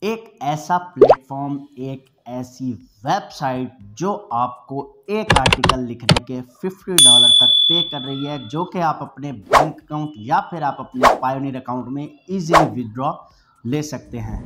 एक ऐसा प्लेटफॉर्म, एक ऐसी वेबसाइट जो आपको एक आर्टिकल लिखने के $50 तक पे कर रही है, जो कि आप अपने बैंक अकाउंट या फिर आप अपने पायोनियर अकाउंट में इजीली विड्रॉ ले सकते हैं।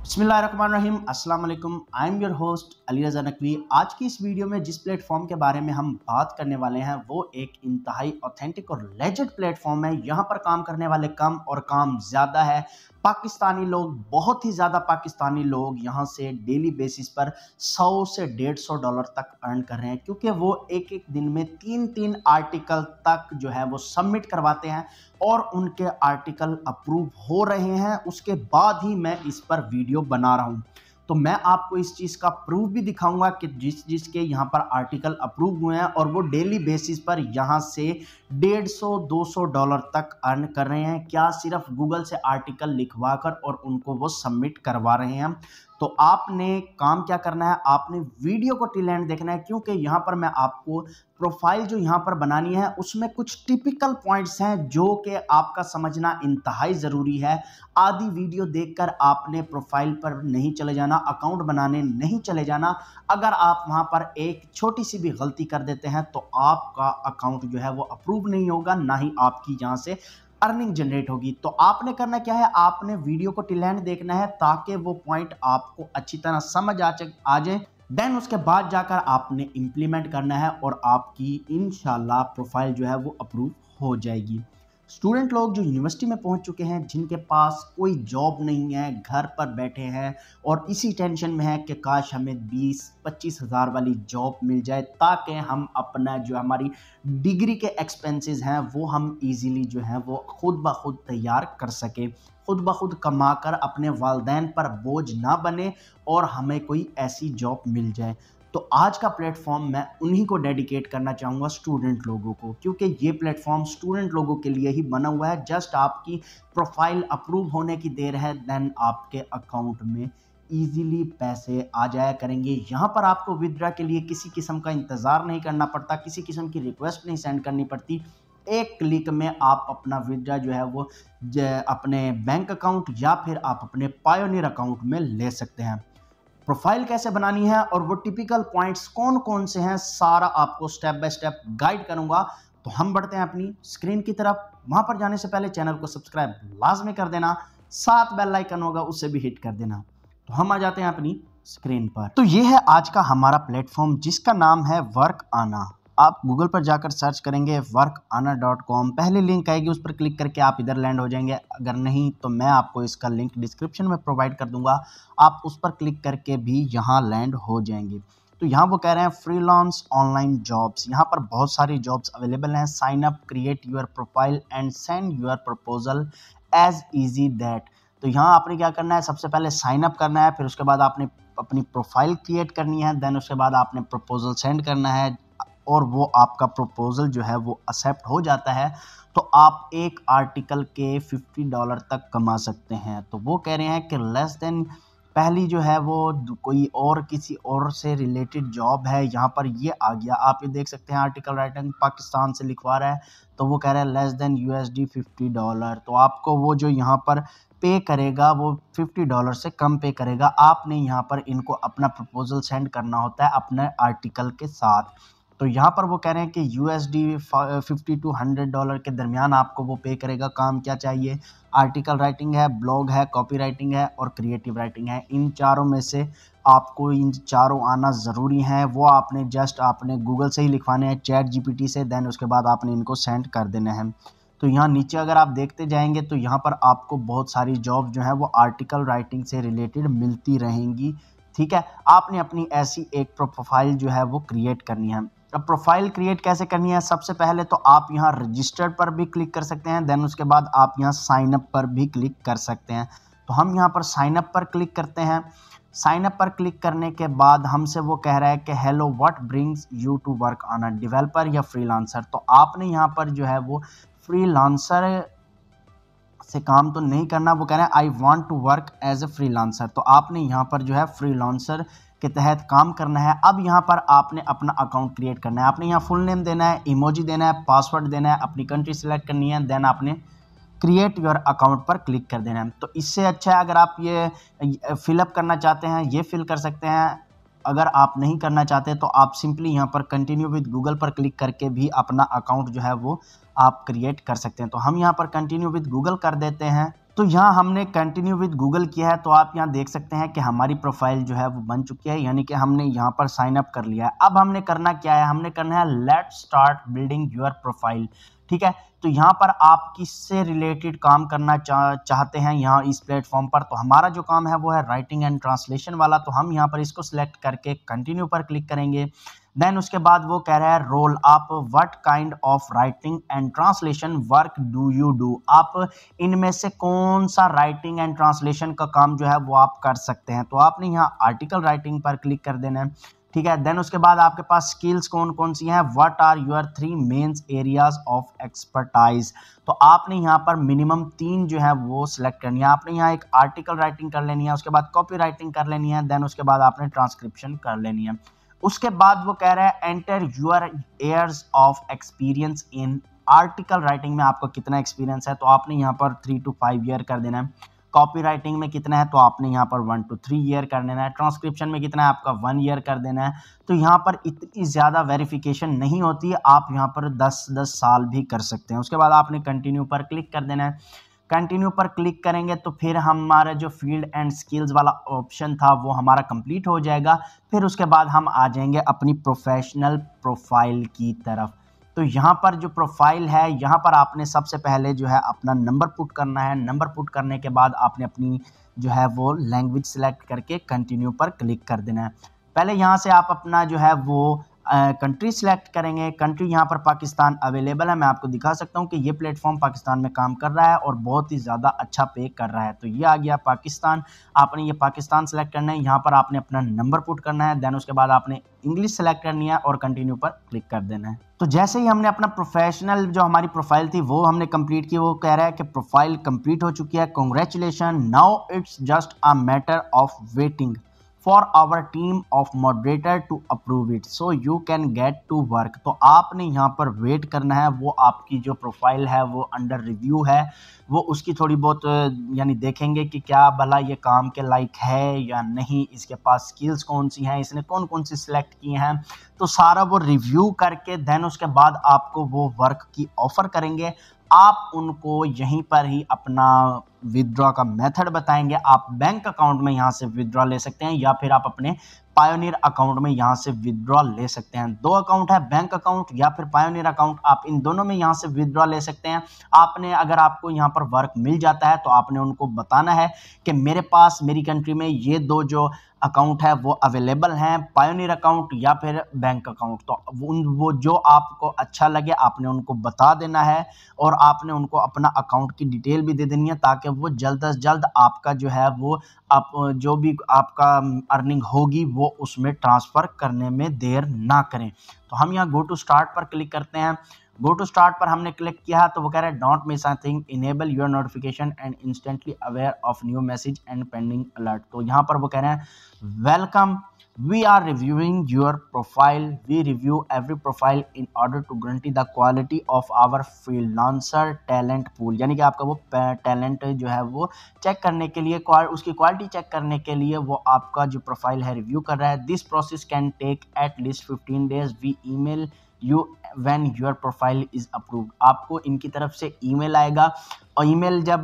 बिस्मिल्लाहिर्रहमानिर्रहीम, अस्सलाम वालेकुम। I am your host Ali Raza Naqvi. आज की इस वीडियो में जिस प्लेटफॉर्म के बारे में हम बात करने वाले हैं वो एक इंतहाई ऑथेंटिक और लेजेंड प्लेटफॉर्म है। यहाँ पर काम करने वाले कम और काम ज़्यादा है। पाकिस्तानी लोग, बहुत ही ज़्यादा पाकिस्तानी लोग यहाँ से डेली बेसिस पर 100 से $150 तक अर्न कर रहे हैं, क्योंकि वो एक एक दिन में 3 आर्टिकल तक जो है वो सबमिट करवाते हैं और उनके आर्टिकल अप्रूव हो रहे हैं। उसके बाद ही मैं इस पर वीडियो बना रहा हूँ, तो मैं आपको इस चीज़ का प्रूफ भी दिखाऊंगा कि जिसके यहाँ पर आर्टिकल अप्रूव हुए हैं और वो डेली बेसिस पर यहाँ से $150-200 तक अर्न कर रहे हैं। क्या सिर्फ गूगल से आर्टिकल लिखवा कर और उनको वो सबमिट करवा रहे हैं। तो आपने काम क्या करना है, आपने वीडियो को टिल एंड देखना है, क्योंकि यहाँ पर मैं आपको प्रोफाइल जो यहाँ पर बनानी है उसमें कुछ टिपिकल पॉइंट्स हैं जो कि आपका समझना इंतहाई ज़रूरी है। आधी वीडियो देखकर आपने प्रोफाइल पर नहीं चले जाना, अकाउंट बनाने नहीं चले जाना। अगर आप वहाँ पर एक छोटी सी भी गलती कर देते हैं तो आपका अकाउंट जो है वो अप्रूव नहीं होगा, ना ही आपकी यहाँ से अर्निंग जनरेट होगी। तो आपने करना क्या है, आपने वीडियो को टिल एंड देखना है ताकि वो पॉइंट आपको अच्छी तरह समझ आ जाए। देन उसके बाद जाकर आपने इम्प्लीमेंट करना है और आपकी इंशाल्लाह प्रोफाइल जो है वो अप्रूव हो जाएगी। स्टूडेंट लोग जो यूनिवर्सिटी में पहुंच चुके हैं, जिनके पास कोई जॉब नहीं है, घर पर बैठे हैं और इसी टेंशन में है कि काश हमें 20-25 हज़ार वाली जॉब मिल जाए ताकि हम अपना जो हमारी डिग्री के एक्सपेंसेस हैं वो हम इजीली जो है वो खुद ब खुद तैयार कर सके, खुद ब खुद कमा कर अपने वालिदैन पर बोझ ना बने और हमें कोई ऐसी जॉब मिल जाए। तो आज का प्लेटफॉर्म मैं उन्हीं को डेडिकेट करना चाहूँगा, स्टूडेंट लोगों को, क्योंकि ये प्लेटफॉर्म स्टूडेंट लोगों के लिए ही बना हुआ है। जस्ट आपकी प्रोफाइल अप्रूव होने की देर है, देन आपके अकाउंट में इजीली पैसे आ जाया करेंगे। यहाँ पर आपको विड्रॉ के लिए किसी किस्म का इंतज़ार नहीं करना पड़ता, किसी किस्म की रिक्वेस्ट नहीं सेंड करनी पड़ती। एक क्लिक में आप अपना विड्रॉ जो है वो अपने बैंक अकाउंट या फिर आप अपने पायोनियर अकाउंट में ले सकते हैं। प्रोफाइल कैसे बनानी है और वो टिपिकल पॉइंट्स कौन कौन से हैं, सारा आपको स्टेप बाय स्टेप गाइड करूंगा। तो हम बढ़ते हैं अपनी स्क्रीन की तरफ। वहां पर जाने से पहले चैनल को सब्सक्राइब लाजमी कर देना, साथ बेल आइकन होगा उसे भी हिट कर देना। तो हम आ जाते हैं अपनी स्क्रीन पर। तो ये है आज का हमारा प्लेटफॉर्म, जिसका नाम है वर्कआना। आप गूगल पर जाकर सर्च करेंगे workana.com, पहली लिंक आएगी, उस पर क्लिक करके आप इधर लैंड हो जाएंगे। अगर नहीं तो मैं आपको इसका लिंक डिस्क्रिप्शन में प्रोवाइड कर दूंगा, आप उस पर क्लिक करके भी यहाँ लैंड हो जाएंगे। तो यहाँ वो कह रहे हैं फ्रीलांस ऑनलाइन जॉब्स। यहाँ पर बहुत सारी जॉब्स अवेलेबल हैं। Sign up, create your profile and send your proposal as easy that. तो यहाँ आपने क्या करना है, सबसे पहले साइन अप करना है, फिर उसके बाद आपने अपनी प्रोफाइल क्रिएट करनी है, देन उसके बाद आपने प्रपोजल सेंड करना है और वो आपका प्रपोजल जो है वो एक्सेप्ट हो जाता है। तो आप एक आर्टिकल के $50 तक कमा सकते हैं। तो वो कह रहे हैं कि लेस देन, पहली जो है वो कोई और किसी और से रिलेटेड जॉब है। यहाँ पर ये आ गया, आप ये देख सकते हैं आर्टिकल राइटिंग पाकिस्तान से लिखवा रहा है। तो वो कह रहा है लेस देन USD $50। तो आपको वो जो यहाँ पर पे करेगा वो $50 से कम पे करेगा। आपने यहाँ पर इनको अपना प्रपोजल सेंड करना होता है अपने आर्टिकल के साथ। तो यहाँ पर वो कह रहे हैं कि USD $50 to $100 के दरमियान आपको वो पे करेगा। काम क्या चाहिए, आर्टिकल राइटिंग है, ब्लॉग है, कॉपी राइटिंग है और क्रिएटिव राइटिंग है। इन चारों में से आपको इन चारों आना ज़रूरी है। वो आपने गूगल से ही लिखवाने हैं, चैट GPT से, देन उसके बाद आपने इनको सेंड कर देना है। तो यहाँ नीचे अगर आप देखते जाएंगे तो यहाँ पर आपको बहुत सारी जॉब जो है वो आर्टिकल राइटिंग से रिलेटेड मिलती रहेंगी। ठीक है, आपने अपनी ऐसी एक प्रोफाइल जो है वो क्रिएट करनी है। अब प्रोफाइल क्रिएट कैसे करनी है, सबसे पहले तो आप यहाँ रजिस्टर्ड पर भी क्लिक कर सकते हैं, देन उसके बाद आप यहाँ साइन अप पर भी क्लिक कर सकते हैं। तो हम यहाँ पर साइन अप पर क्लिक करते हैं। साइन अप पर क्लिक करने के बाद हमसे वो कह रहा है कि hello, what brings you to Workana, developer या फ्रीलांसर। तो आपने यहाँ पर जो है वो फ्रीलांसर से काम तो नहीं करना, वो कह रहे हैं I want to work as a freelancer. तो आपने यहाँ पर जो है फ्रीलांसर के तहत काम करना है। अब यहाँ पर आपने अपना अकाउंट क्रिएट करना है। आपने यहाँ फुल नेम देना है, इमोजी देना है, पासवर्ड देना है, अपनी कंट्री सेलेक्ट करनी है, देन आपने क्रिएट योर अकाउंट पर क्लिक कर देना है। तो इससे अच्छा है अगर आप ये फिलअप करना चाहते हैं ये फिल कर सकते हैं, अगर आप नहीं करना चाहते तो आप सिंपली यहाँ पर कंटिन्यू विद गूगल पर क्लिक करके भी अपना अकाउंट जो है वो आप क्रिएट कर सकते हैं। तो हम यहाँ पर कंटिन्यू विद गूगल कर देते हैं। तो यहाँ हमने कंटिन्यू विद गूगल किया है, तो आप यहाँ देख सकते हैं कि हमारी प्रोफाइल जो है वो बन चुकी है, यानी कि हमने यहाँ पर साइन अप कर लिया है। अब हमने करना क्या है, हमने करना है let's start building your profile. ठीक है, तो यहाँ पर आप किससे रिलेटेड काम करना चाहते हैं यहाँ इस प्लेटफॉर्म पर, तो हमारा जो काम है वो है राइटिंग एंड ट्रांसलेशन वाला। तो हम यहाँ पर इसको सिलेक्ट करके कंटिन्यू पर क्लिक करेंगे। देन उसके बाद वो कह रहा है रोल, आप what kind of writing and translation work do you do, आप इनमें से कौन सा राइटिंग एंड ट्रांसलेशन का काम जो है वो आप कर सकते हैं। तो आपने यहाँ आर्टिकल राइटिंग पर क्लिक कर देना है। ठीक है, देन उसके बाद आपके पास स्किल्स कौन कौन सी हैं, what are your 3 mains areas of expertise. तो आपने यहाँ पर मिनिमम 3 जो है वो सिलेक्ट करनी है। आपने यहाँ एक आर्टिकल राइटिंग कर लेनी है, उसके बाद कॉपी राइटिंग कर लेनी है, देन उसके बाद आपने ट्रांसक्रिप्शन कर लेनी है। उसके बाद वो कह रहा है enter your ears of experience in article writing में आपको कितना एक्सपीरियंस है, तो आपने यहाँ पर 3 to 5 ईयर कर देना है। कॉपी राइटिंग में कितना है, तो आपने यहाँ पर 1 to 3 ईयर कर देना है। ट्रांसक्रिप्शन में कितना है, आपका 1 ईयर कर देना है। तो यहाँ पर इतनी ज़्यादा वेरिफिकेशन नहीं होती है, आप यहाँ पर 10 साल भी कर सकते हैं। उसके बाद आपने कंटिन्यू पर क्लिक कर देना है। कंटिन्यू पर क्लिक करेंगे तो फिर हमारा जो फील्ड एंड स्किल्स वाला ऑप्शन था वो हमारा कंप्लीट हो जाएगा। फिर उसके बाद हम आ जाएंगे अपनी प्रोफेशनल प्रोफाइल की तरफ। तो यहाँ पर जो प्रोफाइल है, यहाँ पर आपने सबसे पहले जो है अपना नंबर पुट करना है। नंबर पुट करने के बाद आपने अपनी जो है वो लैंग्वेज सेलेक्ट करके कंटिन्यू पर क्लिक कर देना है। पहले यहाँ से आप अपना जो है वो कंट्री सेलेक्ट करेंगे। कंट्री यहाँ पर पाकिस्तान अवेलेबल है, मैं आपको दिखा सकता हूँ कि ये प्लेटफॉर्म पाकिस्तान में काम कर रहा है और बहुत ही ज़्यादा अच्छा पे कर रहा है। तो ये आ गया पाकिस्तान, आपने ये पाकिस्तान सेलेक्ट करना है। यहाँ पर आपने अपना नंबर पुट करना है, देन उसके बाद आपने इंग्लिश सेलेक्ट करनी है और कंटिन्यू पर क्लिक कर देना है। तो जैसे ही हमने अपना प्रोफेशनल जो हमारी प्रोफाइल थी वो हमने कंप्लीट की, वो कह रहा है कि प्रोफाइल कंप्लीट हो चुकी है, congratulation, now it's just a matter of waiting for our team of moderator to approve it so you can get to work। तो आपने यहाँ पर वेट करना है, वो आपकी जो प्रोफाइल है वो अंडर रिव्यू है, वो उसकी थोड़ी बहुत यानी देखेंगे कि क्या भला ये काम के लायक है या नहीं, इसके पास स्किल्स कौन सी हैं, इसने कौन कौन सी सिलेक्ट की हैं। तो सारा वो रिव्यू करके देन उसके बाद आपको वो वर्क की ऑफ़र करेंगे। आप उनको यहीं पर ही अपना विदड्रॉ का मेथड बताएंगे। आप बैंक अकाउंट में यहाँ से विदड्रॉ ले सकते हैं या फिर आप अपने पायोनियर अकाउंट में यहाँ से विदड्रॉ ले सकते हैं। 2 अकाउंट है, बैंक अकाउंट या फिर पायोनियर अकाउंट, आप इन दोनों में यहाँ से विदड्रॉ ले सकते हैं। आपने अगर आपको यहाँ पर वर्क मिल जाता है तो आपने उनको बताना है कि मेरे पास मेरी कंट्री में ये 2 जो अकाउंट है वो अवेलेबल हैं, पायोनियर अकाउंट या फिर बैंक अकाउंट। तो वो जो आपको अच्छा लगे आपने उनको बता देना है और आपने उनको अपना अकाउंट की डिटेल भी दे देनी है ताकि वो जल्द से जल्द आपका जो है वो आप जो भी आपका अर्निंग होगी वो उसमें ट्रांसफ़र करने में देर ना करें। तो हम यहाँ गो टू स्टार्ट पर क्लिक करते हैं। गो टू स्टार्ट पर हमने क्लिक किया तो वो कह रहा है don't miss I think, enable your notification and instantly aware of new message and pending alert. तो यहाँ पर वो कह रहे हैं welcome, we are reviewing your profile, we review every profile in order to guarantee the quality of our freelancer talent pool। यानी कि आपका वो टैलेंट जो है वो चेक करने के लिए, उसकी क्वालिटी चेक करने के लिए वो आपका जो प्रोफाइल है रिव्यू कर रहा है। This process can take at least 15 days, we email you when your profile is approved. आपको इनकी तरफ से ईमेल आएगा और ईमेल जब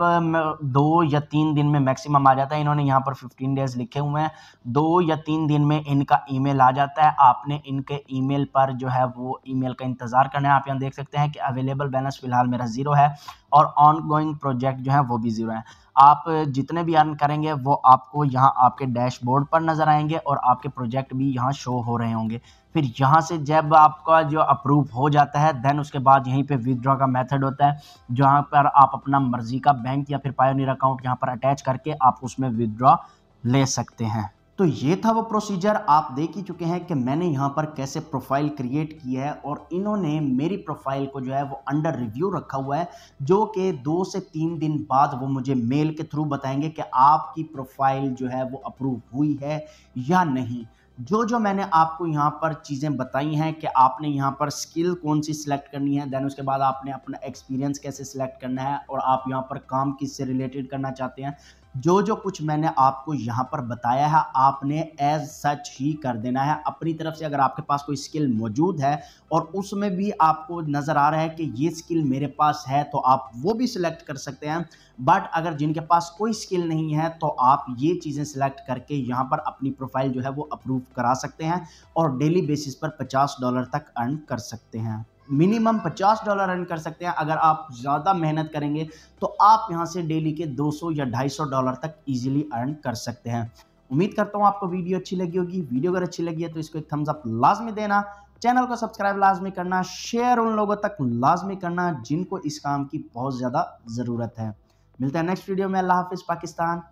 2 या 3 दिन में मैक्सिमम आ जाता है। इन्होंने यहाँ पर 15 डेज़ लिखे हुए हैं, 2 या 3 दिन में इनका ईमेल आ जाता है। आपने इनके ईमेल पर जो है वो ईमेल का इंतज़ार करना है। आप यहाँ देख सकते हैं कि अवेलेबल बैलेंस फ़िलहाल मेरा 0 है और ऑन गोइंग प्रोजेक्ट जो है वो भी 0 है। आप जितने भी अर्न करेंगे वो आपको यहाँ आपके डैशबोर्ड पर नज़र आएंगे और आपके प्रोजेक्ट भी यहाँ शो हो रहे होंगे। फिर यहाँ से जब आपका जो अप्रूव हो जाता है देन उसके बाद यहीं पे विदड्रॉ का मेथड होता है, जहाँ पर आप अपना मर्जी का बैंक या फिर पायोनियर अकाउंट यहाँ पर अटैच करके आप उसमें विदड्रॉ ले सकते हैं। तो ये था वो प्रोसीजर। आप देख ही चुके हैं कि मैंने यहाँ पर कैसे प्रोफाइल क्रिएट की है और इन्होंने मेरी प्रोफाइल को जो है वो अंडर रिव्यू रखा हुआ है, जो कि 2 से 3 दिन बाद वो मुझे मेल के थ्रू बताएंगे कि आपकी प्रोफाइल जो है वो अप्रूव हुई है या नहीं। जो जो मैंने आपको यहाँ पर चीज़ें बताई हैं कि आपने यहाँ पर स्किल कौन सी सिलेक्ट करनी है, देन उसके बाद आपने अपना एक्सपीरियंस कैसे सिलेक्ट करना है और आप यहाँ पर काम किससे रिलेटेड करना चाहते हैं, जो जो कुछ मैंने आपको यहाँ पर बताया है आपने एज सच ही कर देना है अपनी तरफ से। अगर आपके पास कोई स्किल मौजूद है और उसमें भी आपको नज़र आ रहा है कि ये स्किल मेरे पास है तो आप वो भी सिलेक्ट कर सकते हैं। बट अगर जिनके पास कोई स्किल नहीं है तो आप ये चीज़ें सिलेक्ट करके यहाँ पर अपनी प्रोफाइल जो है वो अप्रूव करा सकते हैं और डेली बेसिस पर $50 तक अर्न कर सकते हैं। मिनिमम $50 अर्न कर सकते हैं। अगर आप ज़्यादा मेहनत करेंगे तो आप यहाँ से डेली के 200 या $250 तक ईजिली अर्न कर सकते हैं। उम्मीद करता हूँ आपको वीडियो अच्छी लगी होगी। वीडियो अगर अच्छी लगी है तो इसको एक थम्स अप लाजमी देना, चैनल को सब्सक्राइब लाजमी करना, शेयर उन लोगों तक लाजमी करना जिनको इस काम की बहुत ज़्यादा ज़रूरत है। मिलते हैं नेक्स्ट वीडियो में। अल्लाह हाफिज़। पाकिस्तान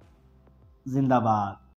जिंदाबाद।